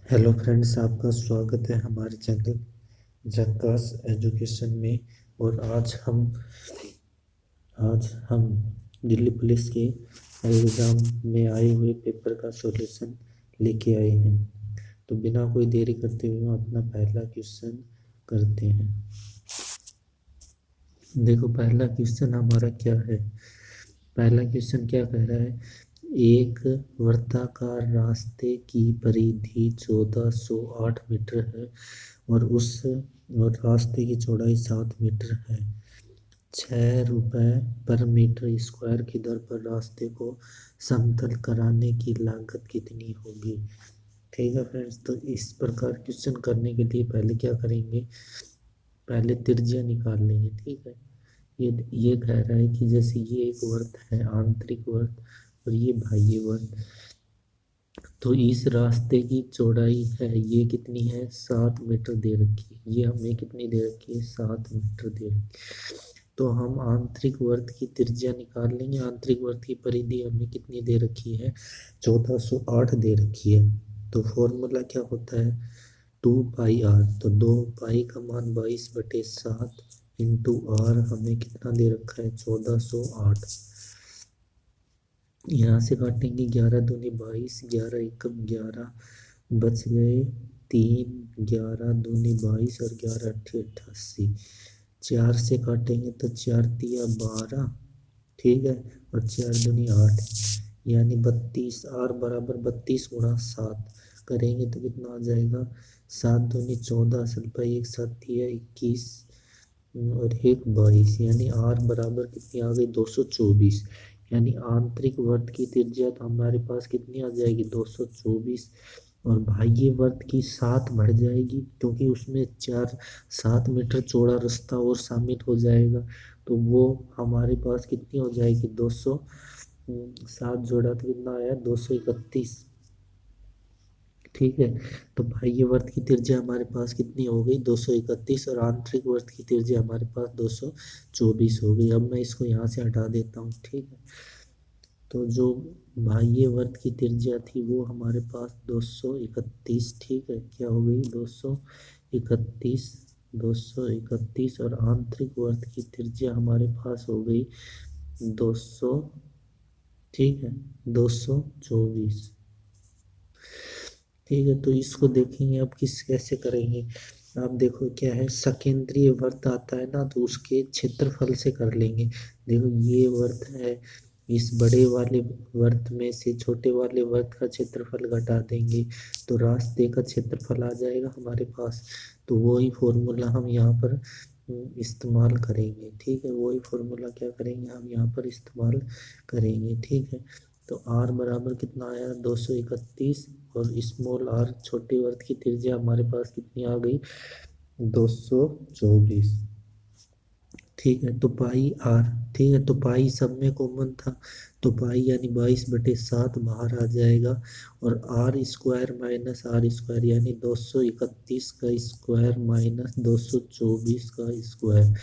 Hello friends, आपका स्वागत है हमारे चैनल झक्कास एजुकेशन में। और आज हम दिल्ली पुलिस के एग्ज़ाम में आए हुए पेपर का सॉल्यूशन लेके आए हैं। तो बिना कोई देरी करते हुए हम अपना पहला क्वेश्चन करते हैं। देखो, पहला क्वेश्चन हमारा क्या है। पहला क्वेश्चन क्या कह रहा है। एक वृत्ताकार रास्ते की परिधि 1408 मीटर है और रास्ते की चौड़ाई 7 मीटर है। 6 रुपये पर मीटर स्क्वायर की दर पर रास्ते को समतल कराने की लागत कितनी होगी। ठीक है फ्रेंड्स, तो इस प्रकार क्वेश्चन करने के लिए पहले क्या करेंगे, पहले त्रिज्या निकाल लेंगे। ठीक है, ये कह रहा है कि जैसे ये एक वर्त है, आंतरिक वर्त, और ये बाह्य वर्त। तो इस रास्ते की चौड़ाई है, ये कितनी है, 7 मीटर दे रखी है। ये हमें कितनी दे रखी है, 7 मीटर दे रखी है। तो हम आंतरिक वर्त की त्रिज्या निकाल लेंगे। आंतरिक वर्त की परिधि हमें कितनी दे रखी है, 1408 दे रखी है। तो फॉर्मूला क्या होता है, 2 पाई आर। तो 2 पाई का मान 22/7 इंटू आर हमें कितना दे रखा है, 1408। यहाँ से काटेंगे, 11 दूनी 22, 11 एकम 11, बच गए 3, 11 दूनी 22 और 11 अट्ठी 88। 4 से काटेंगे तो 4 तिया 12, ठीक है, और 4 दूनी 8, यानी 32। आर बराबर 32 × 7 करेंगे तो कितना आ जाएगा, 7 दूनी 14, असल पर एक 7 तिया 21 और एक 22, यानी आर बराबर कितनी आ गई, 224। यानी आंतरिक वर्त की त्रिज्या तो हमारे पास कितनी आ जाएगी, 224। और बाह्य वर्त की 7 बढ़ जाएगी, क्योंकि उसमें 7 मीटर चौड़ा रास्ता और शामिल हो जाएगा। तो वो हमारे पास कितनी हो जाएगी, 207 जोड़ा तो कितना आया, 231। ठीक है, तो बाह्य वर्त की त्रिज्या हमारे पास कितनी हो गई, 231, और आंतरिक वर्त की त्रिज्या हमारे पास 224 हो गई। अब मैं इसको यहाँ से हटा देता हूँ। ठीक है, तो जो बाह्य वर्त की त्रिज्या थी वो हमारे पास 231। ठीक है, क्या हो गई, 231, 231, और आंतरिक वर्त की त्रिज्या हमारे पास हो गई 200। ठीक है, 224। ठीक है, तो इसको देखेंगे अब कैसे करेंगे। आप देखो क्या है, सकेंद्रीय वर्त आता है ना, तो उसके क्षेत्रफल से कर लेंगे। देखो ये वर्त है, इस बड़े वाले वर्त में से छोटे वाले वर्त का क्षेत्रफल घटा देंगे तो रास्ते का क्षेत्रफल आ जाएगा हमारे पास। तो वही फॉर्मूला हम यहाँ पर इस्तेमाल करेंगे। ठीक है, वही फॉर्मूला क्या करेंगे, हम यहाँ पर इस्तेमाल करेंगे। ठीक है, तो आर बराबर कितना आया, 231, और स्मॉल आर छोटे वर्त की त्रिज्या हमारे पास कितनी आ गई, 224। ठीक है, तो पाई आर, ठीक है, तो पाई सब में कॉमन था, तो पाई यानी 22/7 बाहर आ जाएगा। और R square minus R square यानी 231 का स्क्वायर माइनस 224 का स्क्वायर।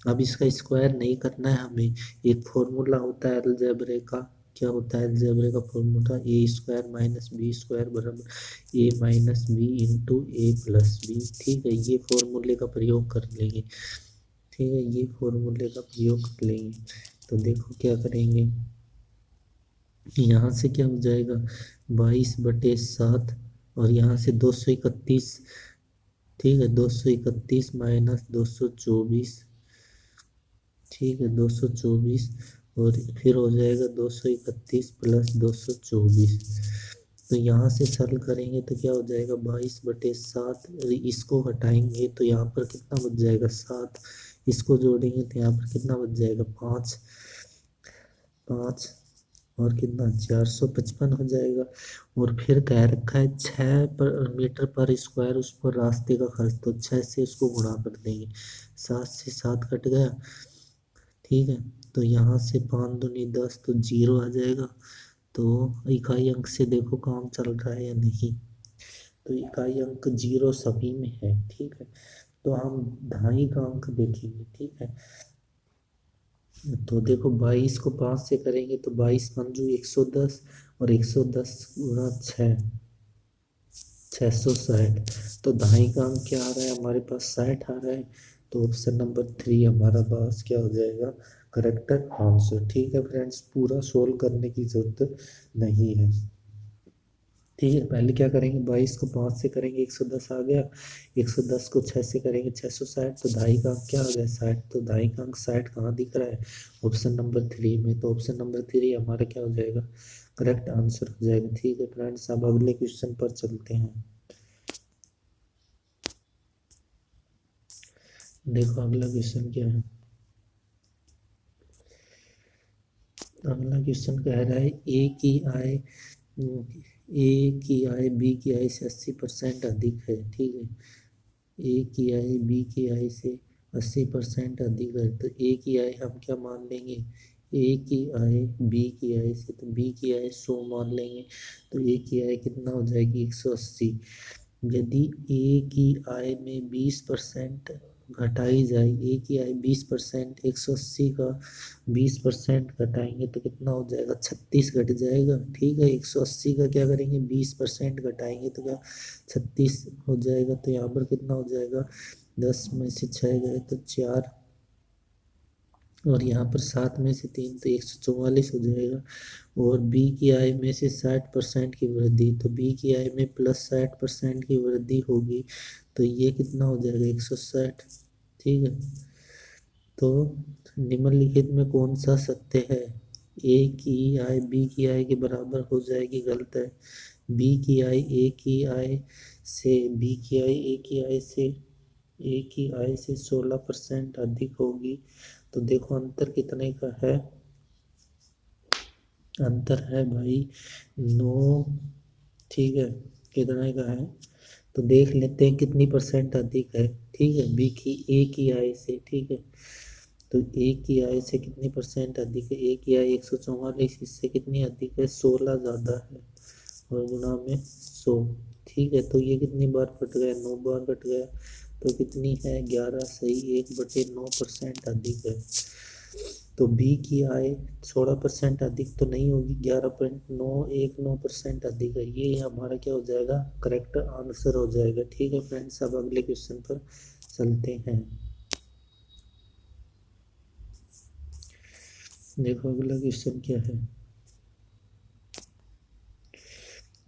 अब इसका स्क्वायर नहीं करना है हमें, एक फॉर्मूला होता है अलजेब्रे का। क्या होता है अलजेब्रे का फॉर्मूला, ए स्क्वायर माइनस बी स्क्वायर बराबर ए माइनस बी इंटू ए प्लस बी। ठीक है, ये फॉर्मूले का प्रयोग कर लेंगे। ठीक है, ये फॉर्मूले का प्रयोग कर लेंगे। तो देखो क्या करेंगे, यहाँ से क्या हो जाएगा, 22/7, और यहाँ से 231। ठीक है, 231 माइनस 224। ठीक है, 224, और फिर हो जाएगा 231 प्लस 224। तो यहाँ से सरल करेंगे तो क्या हो जाएगा, 22/7, इसको हटाएंगे तो यहाँ पर कितना बच जाएगा, 7। इसको जोड़ेंगे तो यहाँ पर कितना बच जाएगा, 5, 5, और कितना 455 हो जाएगा। और फिर कह रखा है 6 मीटर पर स्क्वायर उस पर रास्ते का खर्च, तो 6 से उसको गुणा कर देंगे, 7 से 7 कट गया। ठीक है, तो यहाँ से 5 दूनी 10, तो 0 आ जाएगा। तो इकाई अंक से देखो काम चल रहा है या नहीं। तो इकाई अंक 0 सभी में है। ठीक है, तो हम ढाई का अंक देखेंगे। ठीक है, तो देखो 22 को 5 से करेंगे तो 22 पंजू 110, और 110 गुणा 6, 660। तो ढाई का अंक क्या आ रहा है हमारे पास, 60 आ रहा है। तो ऑप्शन नंबर 3 हमारा पास क्या हो जाएगा, करेक्ट आंसर। ठीक है फ्रेंड्स, पूरा सोल्व करने की जरूरत नहीं है। ठीक है, पहले क्या करेंगे, 22 को 5 से करेंगे 110 आ गया, 110 को 6 से करेंगे 660, तो ढाई का अंक क्या आ गया 60। तो ढाई का अंक 60 कहाँ दिख रहा है, ऑप्शन नंबर 3 में। तो ऑप्शन नंबर 3 हमारा क्या हो जाएगा, करेक्ट आंसर हो जाएगा। ठीक है फ्रेंड्स, अब अगले क्वेश्चन पर चलते हैं। देखो अगला क्वेश्चन क्या है। अगला क्वेश्चन कह रहा है ए बी की आय से 80% अधिक है। ठीक है, ए की आय बी की आय से 80% अधिक है, तो ए की आय हम क्या मान लेंगे, ए की आय बी की आय से, तो बी की आय 100 मान लेंगे। तो ए की आय कितना हो जाएगी 180। यदि ए की आय में 20% घटाई जाए, ए की आय 20%, 180 का 20% घटाएंगे तो कितना हो जाएगा, 36 घट जाएगा। ठीक है, 180 का क्या करेंगे 20% घटाएंगे तो क्या 36 हो जाएगा। तो यहाँ पर कितना हो जाएगा, 10 में से 6 गए तो 4, और यहाँ पर 7 में से 3 तो 144 हो जाएगा। और बी की आय में से 60% की वृद्धि, तो बी की आय में प्लस 60% की वृद्धि होगी, तो ये कितना हो जाएगा 160। ठीक है, तो निम्नलिखित में कौन सा सत्य है, ए की आय बी की आय के बराबर हो जाएगी, गलत है। बी की आय ए की आय से, बी की आय ए की आय से, ए की आय से 16% अधिक होगी। तो देखो अंतर कितने का है, अंतर है भाई 9। ठीक है, कितने का है तो देख लेते हैं कितनी परसेंट अधिक है। ठीक है, बी की ए की आय से। ठीक है, तो ए की आय से कितनी परसेंट अधिक है, ए की आय 144, इससे कितनी अधिक है 16 ज़्यादा है, और गुना में 100। ठीक है, तो ये कितनी बार कट गया, 9 बार कट गया, तो कितनी है 11, सही 1/9% अधिक है। तो बी की आय 16% अधिक तो नहीं होगी, 11.919% अधिक है। ये हमारा क्या हो जाएगा, करेक्ट आंसर हो जाएगा। ठीक है फ्रेंड्स, अब अगले क्वेश्चन पर चलते हैं। देखो अगला क्वेश्चन क्या है,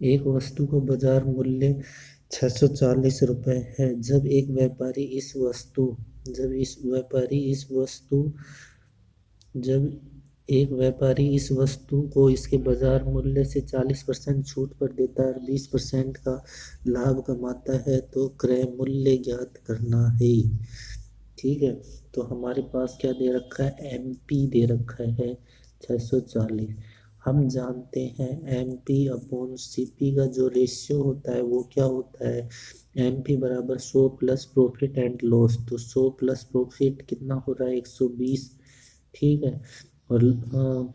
एक वस्तु का बाजार मूल्य 640 रुपये है। जब एक व्यापारी इस वस्तु जब इस व्यापारी इस वस्तु जब एक व्यापारी इस वस्तु को इसके बाजार मूल्य से 40% छूट पर देता है और 20% का लाभ कमाता है, तो क्रय मूल्य ज्ञात करना है। ठीक है, तो हमारे पास क्या दे रखा है, एमपी दे रखा है 640। हम जानते हैं एमपी अपॉन सीपी का जो रेशियो होता है वो क्या होता है, एमपी बराबर 100 प्लस प्रॉफिट एंड लॉस। तो 100 प्लस प्रॉफिट कितना हो रहा है 120। ठीक है, और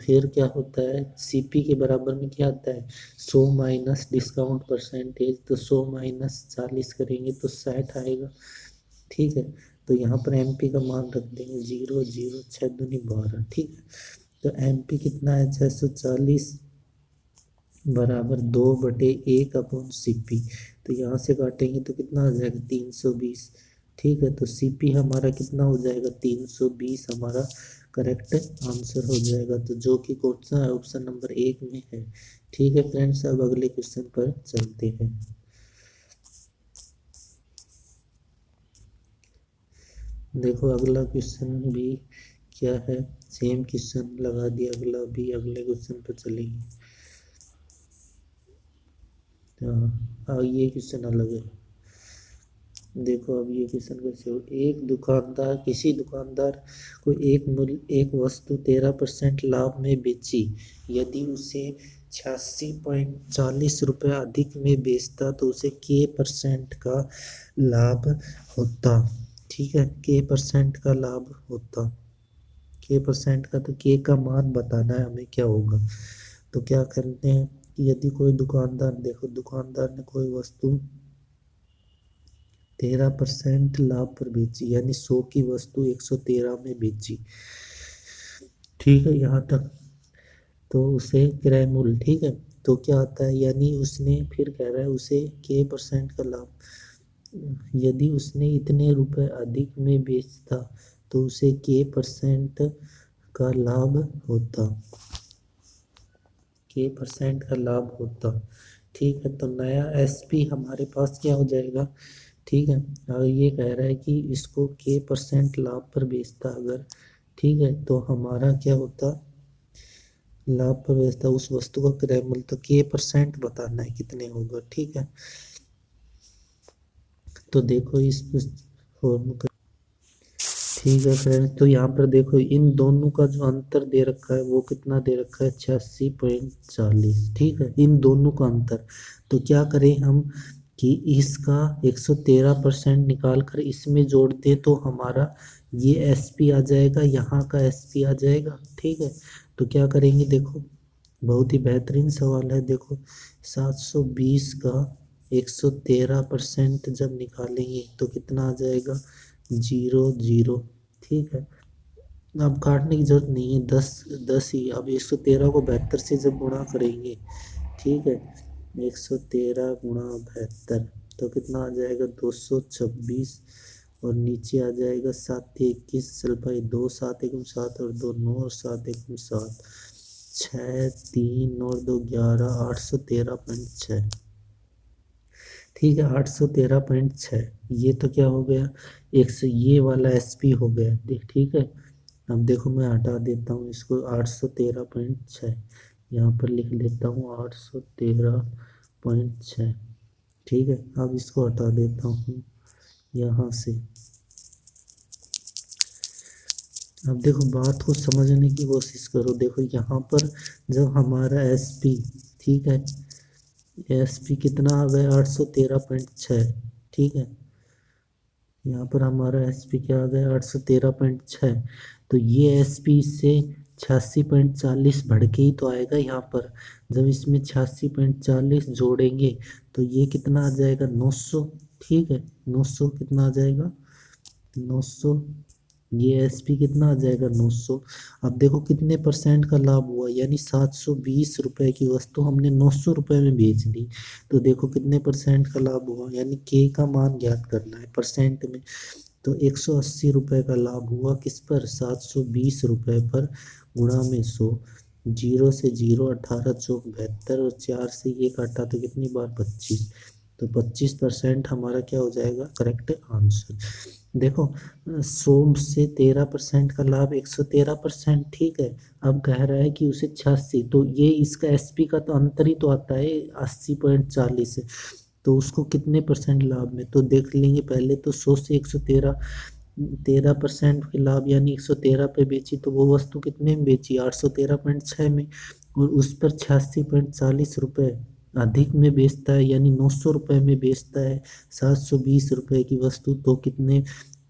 फिर क्या होता है, सीपी के बराबर में क्या आता है 100 माइनस डिस्काउंट परसेंटेज, तो 100 माइनस 40 करेंगे तो 60 आएगा। ठीक है, तो यहाँ पर एमपी का मान रख देंगे 0 0 6 दूनी 12। ठीक है, तो एमपी कितना है 640 बराबर 2/1 अपॉन सीपी। तो यहाँ से काटेंगे तो कितना आ जाएगा 320। ठीक है, तो सीपी हमारा कितना हो जाएगा 320 हमारा करेक्ट आंसर हो जाएगा। तो जो कि कौन सा है, ऑप्शन नंबर 1 में है। ठीक है फ्रेंड्स, अब अगले क्वेश्चन पर चलते हैं। देखो अगला क्वेश्चन भी क्या है, सेम क्वेश्चन लगा दिया, अगला भी अगले क्वेश्चन पर चलेंगे। हाँ, ये क्वेश्चन अलग है। देखो अब ये क्वेश्चन कैसे हो, किसी दुकानदार को एक वस्तु 13% लाभ में बेची। यदि उसे 86.40 रुपये अधिक में बेचता तो उसे के परसेंट का लाभ होता। ठीक है, के परसेंट का लाभ होता, के परसेंट का, तो के का मान बताना है हमें क्या होगा। तो क्या करते हैं कि यदि कोई दुकानदार, देखो दुकानदार ने कोई वस्तु 13% लाभ पर बेची, यानी 100 की वस्तु 113 में बेची। ठीक है, यहाँ तक तो उसे क्रय मूल्य, ठीक है, तो क्या आता है, यानी उसने फिर कह रहा है उसे के परसेंट का लाभ, यदि उसने इतने रुपए अधिक में बेचता तो उसे के परसेंट का लाभ होता, के परसेंट का लाभ होता। ठीक है, तो नया एसपी हमारे पास क्या हो जाएगा, ठीक है। और ये कह रहा है कि इसको के परसेंट लाभ पर बेचता अगर, ठीक है, तो हमारा क्या होता, लाभ पर बेचता उस वस्तु का क्रय मूल्य, तो के परसेंट बताना है कितने होगा। ठीक है, तो देखो इस फॉर्मूला, ठीक है फ्रेंड्स, तो यहाँ पर देखो इन दोनों का जो अंतर दे रखा है वो कितना दे रखा है, 86.40। ठीक है, इन दोनों का अंतर, तो क्या करें हम कि इसका 113% निकाल कर इसमें जोड़ दें तो हमारा ये एसपी आ जाएगा, यहाँ का एसपी आ जाएगा। ठीक है, तो क्या करेंगे, देखो बहुत ही बेहतरीन सवाल है। देखो 720 का 113% जब निकालेंगे तो कितना आ जाएगा, 0 0। ठीक है, अब काटने की जरूरत नहीं है, 10 ही। अब 113 को 72 से जब गुणा करेंगे, ठीक है, 113 गुणा 72 तो कितना आ जाएगा, 226। और नीचे आ जाएगा 7 21, चल पाए 2 7 एकम 7 और 2 9 और 7 एकम 7, 6 3 और 2 11, 813.6। ठीक है, 813.6, ये तो क्या हो गया, एक से ये वाला एसपी हो गया। ठीक है, अब देखो मैं हटा देता हूँ इसको, 813.6 यहाँ पर लिख लेता हूँ, 813.6। ठीक है, अब इसको हटा देता हूँ यहाँ से। अब देखो बात को समझने की कोशिश करो, देखो यहाँ पर जब हमारा एसपी, ठीक है, एसपी कितना आ गया, 813.6। ठीक है, यहाँ पर हमारा एसपी क्या आ गया, 813.6। तो ये एसपी से 86.40 बढ़ के ही तो आएगा यहाँ पर, जब इसमें 86.40 जोड़ेंगे तो ये कितना आ जाएगा, 900। ठीक है, 900 कितना आ जाएगा, 900। ये एसपी कितना आ जाएगा, 900। अब देखो कितने परसेंट का लाभ हुआ, यानी 720 रुपए की वस्तु हमने 900 रुपए में बेच दी, तो देखो कितने परसेंट का लाभ हुआ, यानी के का मान ज्ञात करना है परसेंट में। तो 180 रुपए का लाभ हुआ किस पर, 720 रुपए पर, गुणा में 100, 0 से 0 18 चौक 72 और 4 से ये काटा तो कितनी बार, 25। तो 25% हमारा क्या हो जाएगा, करेक्ट आंसर। देखो 100 से 13% का लाभ 113%। ठीक है, अब कह रहा है कि उसे 86, तो ये इसका एसपी का तो अंतर ही तो आता है 80.40 है, तो उसको कितने परसेंट लाभ में, तो देख लेंगे पहले तो 100 से 113, 13% के लाभ, यानी 113 पे बेची तो वो वस्तु कितने में बेची, 813.6 में, और उस पर 86.40 रुपए अधिक में बेचता है, यानी 900 रुपए में बेचता है 720 रुपए की वस्तु, तो कितने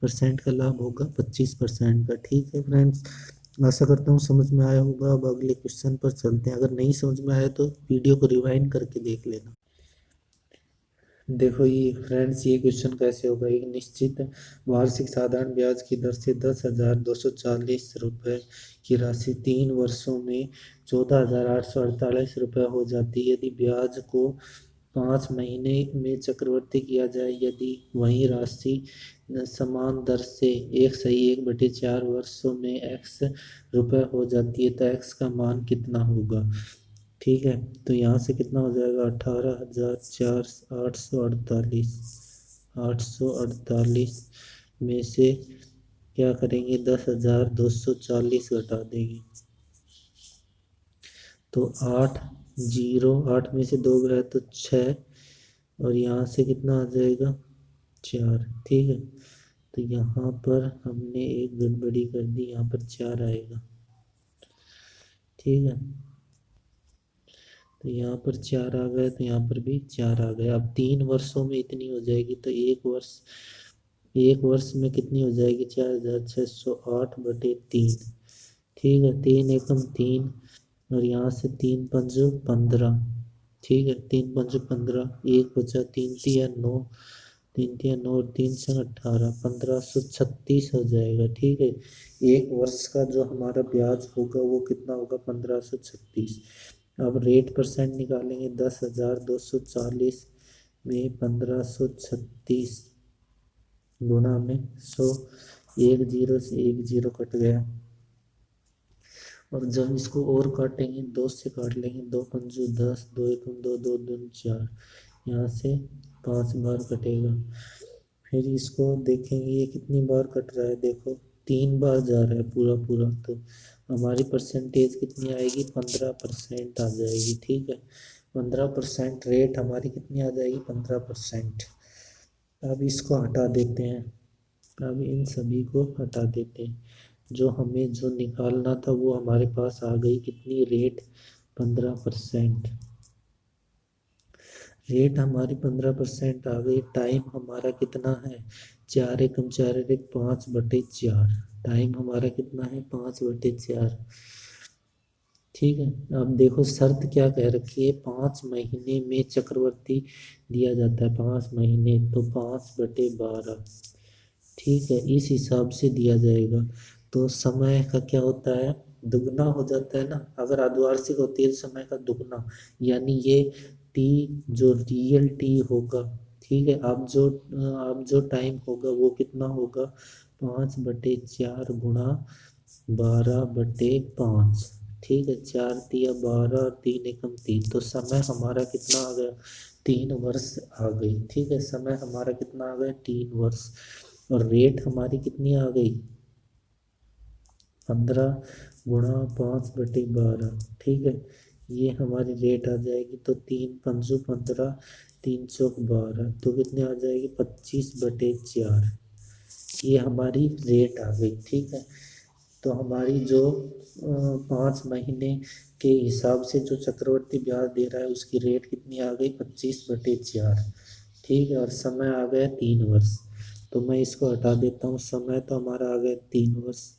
परसेंट का लाभ होगा, 25% का। ठीक है फ्रेंड्स, आशा करता हूँ समझ में आया होगा। अब अगले क्वेश्चन पर चलते हैं, अगर नहीं समझ में आया तो वीडियो को रिवाइंड करके देख लेना। देखो ये फ्रेंड्स, ये क्वेश्चन कैसे होगा, एक निश्चित वार्षिक साधारण ब्याज की दर से 10,240 रुपये की राशि 3 वर्षों में 14,848 रुपये हो जाती है, यदि ब्याज को 5 महीने में चक्रवृद्धि किया जाए, यदि वही राशि समान दर से 1/4 वर्षों में x रुपये हो जाती है, तो x का मान कितना होगा। ठीक है, तो यहाँ से कितना हो जाएगा, 18,848, 848 में से क्या करेंगे, 10,240 घटा देंगे, तो 8 में से 2 गया तो 6, और यहाँ से कितना आ जाएगा, 4। ठीक है, तो यहाँ पर हमने एक गड़बड़ी कर दी, यहाँ पर 4 आएगा। ठीक है, तो यहाँ पर 4 आ गए, तो यहाँ पर भी 4 आ गए। अब 3 वर्षों में इतनी हो जाएगी, तो एक वर्ष में कितनी हो जाएगी, 4,608/3। ठीक है, 3 एकम 3, और यहाँ से 3 पंच 15। ठीक है, 3 पंच 15, एक बचा, 3 तिया 9, 3 तिया 9 और 3 संग 18, 1536 हो जाएगा। ठीक है, एक वर्ष का जो हमारा ब्याज होगा वो कितना होगा, 1536। अब रेट परसेंट निकालेंगे, 10,240 में 1536 गुणा में 100, एक जीरो से एक जीरो कट गया। और जब इसको और काटेंगे, दो से काट लेंगे, दो पंजू 10, दो एकम दो, दो दूनी 4, यहाँ से 5 बार कटेगा। फिर इसको देखेंगे ये कितनी बार कट रहा है, देखो 3 बार जा रहा है पूरा पूरा, तो हमारी परसेंटेज कितनी आएगी, 15% आ जाएगी। ठीक है, 15% रेट हमारी कितनी आ जाएगी, 15%। अब इसको हटा देते हैं, अब इन सभी को हटा देते हैं। जो हमें जो निकालना था वो हमारे पास आ गई, कितनी रेट, 15%। रेट हमारी 15% आ गई। टाइम हमारा कितना है, 4 एकम 4 एक 5/4। टाइम हमारा कितना है, 5/4। ठीक है, अब देखो शर्त क्या कह रखी है, 5 महीने में चक्रवर्ती दिया जाता है, 5 महीने, तो 5/12। ठीक है, इस हिसाब से दिया जाएगा। तो समय का क्या होता है, दुगना हो जाता है ना, अगर अर्धवार्षिक होती है तो समय का दुगना, यानी ये टी जो रियल टी होगा, ठीक है, अब जो टाइम होगा वो कितना होगा, 5/4 गुणा 12/5। ठीक है, 4×3 = 12 और 3 × 3, तो समय हमारा कितना आ गया, 3 वर्ष आ गई। ठीक है, समय हमारा कितना आ गया, 3 वर्ष। और रेट हमारी कितनी आ गई, 15 × 5/12। ठीक है, ये हमारी रेट आ जाएगी, तो 3×5 = 15, 3×4 = 12, तो कितने आ जाएगी, 25/4। ये हमारी रेट आ गई। ठीक है, तो हमारी जो 5 महीने के हिसाब से जो चक्रवर्ती ब्याज दे रहा है उसकी रेट कितनी आ गई, 25/4। ठीक है, और समय आ गया 3 वर्ष, तो मैं इसको हटा देता हूँ, समय तो हमारा आ गया 3 वर्ष।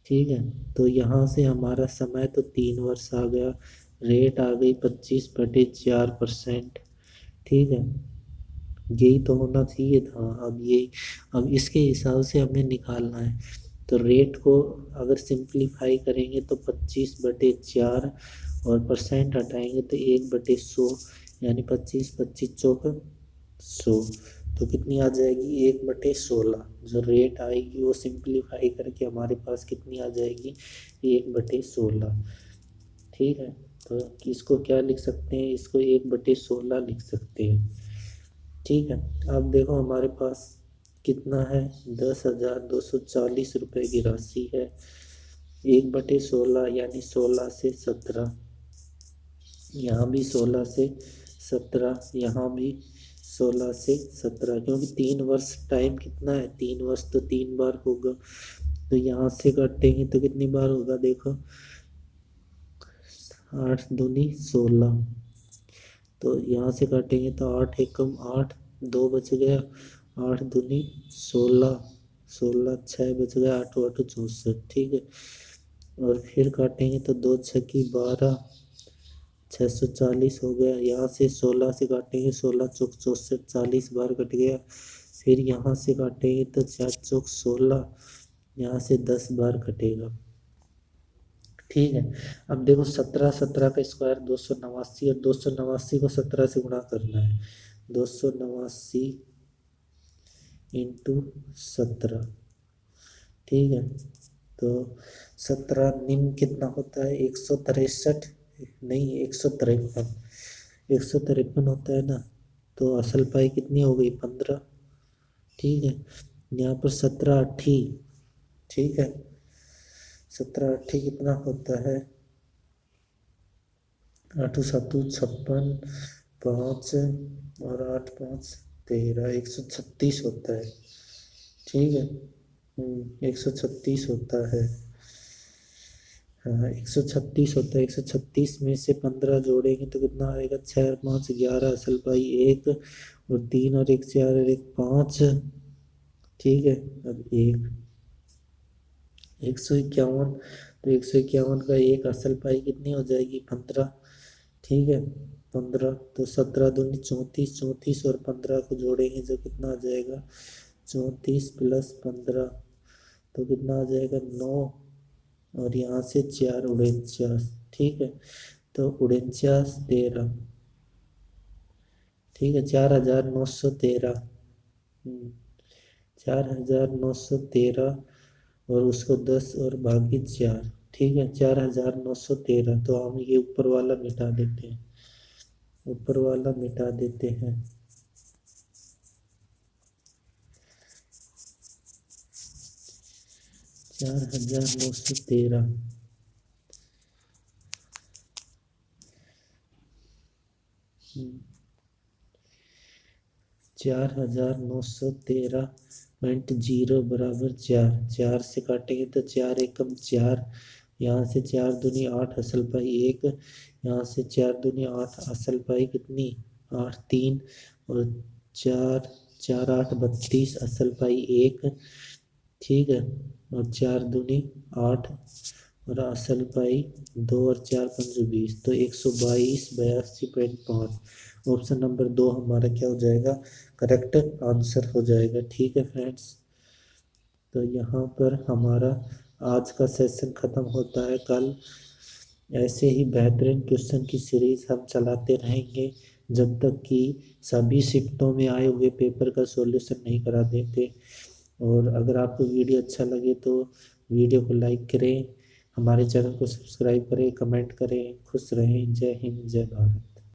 ठीक है, तो यहाँ से हमारा समय तो 3 वर्ष आ गया, रेट आ गई 25/4%। ठीक है, यही तो होना चाहिए था। अब इसके हिसाब से हमें निकालना है, तो रेट को अगर सिंप्लीफाई करेंगे तो 25/4, और परसेंट हटाएंगे तो 1/100, यानी 25, 25 चौक 100, तो कितनी आ जाएगी, 1/16। जो रेट आएगी वो सिंप्लीफाई करके हमारे पास कितनी आ जाएगी, 1/16। ठीक है, तो इसको क्या लिख सकते हैं, इसको 1/16 लिख सकते हैं। ठीक है, अब देखो हमारे पास कितना है, 10,240 रुपये की राशि है। 1/16 यानी 16 से 17, यहाँ भी 16 से 17, यहाँ भी 16 से 17, क्योंकि 3 वर्ष टाइम कितना है, 3 वर्ष तो 3 बार होगा, तो यहाँ से काटेंगे तो कितनी बार होगा, देखो 8×2 = 16, तो यहाँ से काटेंगे तो 8 एकम 8, 2 बच गया, 8×2 = 16, 16 6 बच गया, 8 8 64। ठीक है, और फिर काटेंगे तो 2 6 12, 640 हो गया। यहाँ से 16 से काटेंगे, 16 चौक 64, 40 बार कट गया। फिर यहाँ से काटेंगे तो 4 चौक 16, यहाँ से 10 बार कटेगा। ठीक है, अब देखो 17 17 का स्क्वायर 289, और 289 को 17 से गुणा करना है, 289 इंटू 17। ठीक है, तो 17 निम्न कितना होता है, 163, नहीं 153, 153 होता है ना, तो असल पाई कितनी हो गई, 15। ठीक है, यहाँ पर 17 8, ठीक है, 17 8 कितना होता है, 8 7 56, 5 और 8 5 13, 136 होता है। ठीक है, 136 होता है, हाँ 136 होता है। 136 में से 15 जोड़ेंगे तो कितना आएगा, 6 और 5 11, असल पाई 1, और 3 और 1 4 और 1 5। ठीक है, अब 151, तो 151 का 1, असल पाई कितनी हो जाएगी, 15। ठीक है, 15, तो 17 दूनी 34, 34 और 15 को जोड़ेंगे जो कितना आ जाएगा, 34 + 15, तो कितना आ जाएगा, 9, और यहाँ से 4 उड़े 4। ठीक है, तो 49 13, ठीक है, 4913, 4913 और उसको 10 और भागी 4, ठीक है, 4913। तो हम ये ऊपर वाला मिटा देते हैं, ऊपर वाला मिटा देते हैं। 4913, 4913.0 बराबर 4, 4 से काटेंगे तो 4 एकम 4, यहाँ से 4 दूनी 8 असल पाई 1, यहाँ से 4 दूनी 8 असल पाई कितनी 8 3, और 4 4 8 32 असल पाई 1, ठीक है, और 4 दूनी 8 और असल पाई 2 और 4 5 20, तो 122 82.5। ऑप्शन नंबर 2 हमारा क्या हो जाएगा, करेक्ट आंसर हो जाएगा। ठीक है फ्रेंड्स, तो यहाँ पर हमारा आज का सेशन ख़त्म होता है। कल ऐसे ही बेहतरीन क्वेश्चन की सीरीज हम चलाते रहेंगे जब तक कि सभी शिफ्टों में आए हुए पेपर का सॉल्यूशन नहीं करा देते। और अगर आपको वीडियो अच्छा लगे तो वीडियो को लाइक करें, हमारे चैनल को सब्सक्राइब करें, कमेंट करें। खुश रहें। जय हिंद, जय भारत।